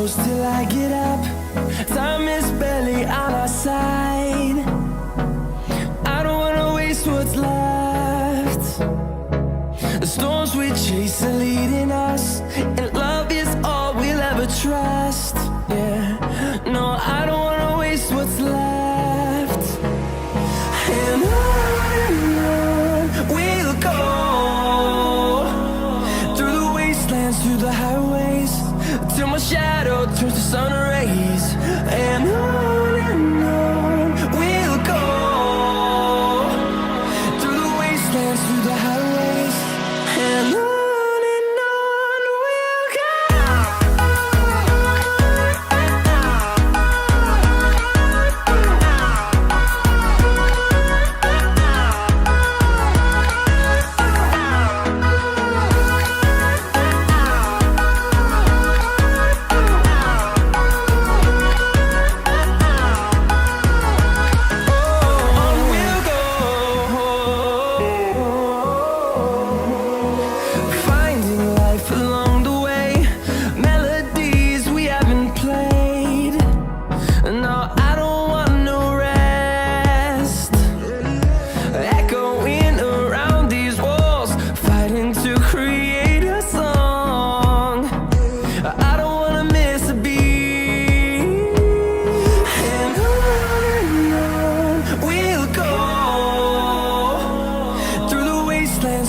close till I get up. Time is barely on our side. I don't wanna waste what's left. The storms we chase are leading us, and love is all we'll ever trust. Yeah, no, I don't wanna waste what's left. And on we'll go, through the wastelands, through the highways, till my shadow turns to sun rays. And on we'll go, through the wastelands, through the highways, and on we'll go.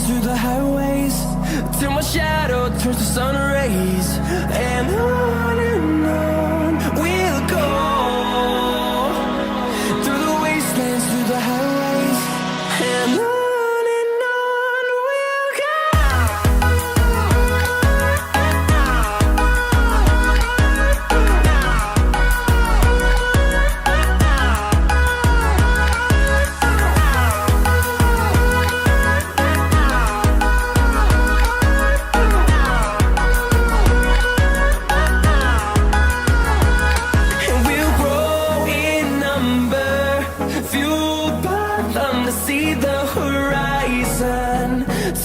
Through the highways, till my shadow turns to sun rays. And on we'll go, through the wastelands, through the highways, and on we'll go. See the horizon,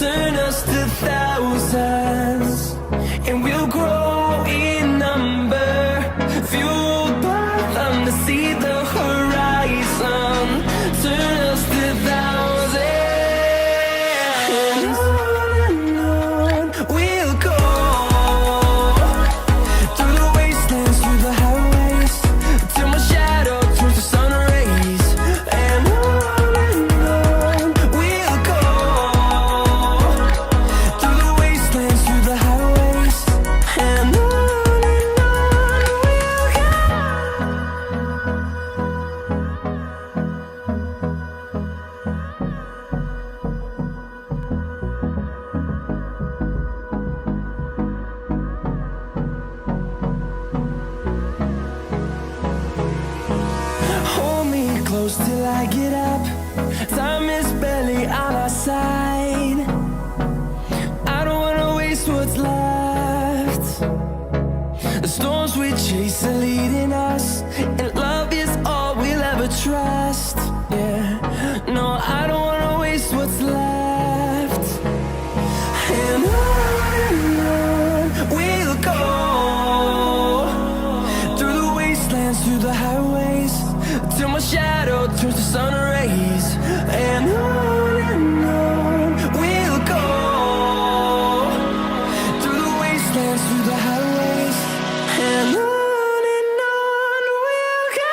turn us to thousands, and we'll grow in number, fueled by them to see the horizon, turn us to thousands. And on we'll go, through the wastelands, through the highways, till my shadow turns to sun rays. And close till I get up. Time is barely on our side. I don't wanna waste what's left. The storms we chase are leading us, and love is all we'll ever trust. Yeah, no, I don't wanna waste what's left. And on we'll go, through the wastelands, through the highways, till my shadow turns to sun rays. And on we'll go, through the wastelands, through the highways, and on we'll go.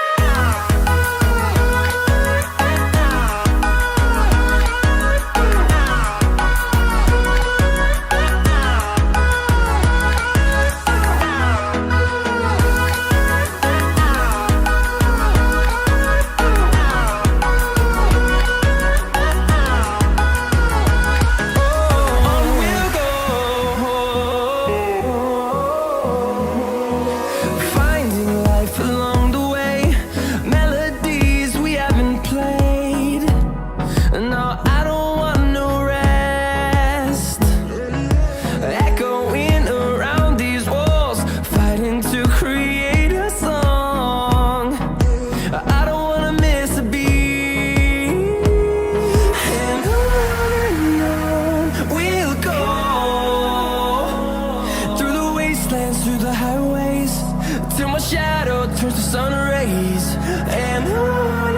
shadow turns to sun rays, and on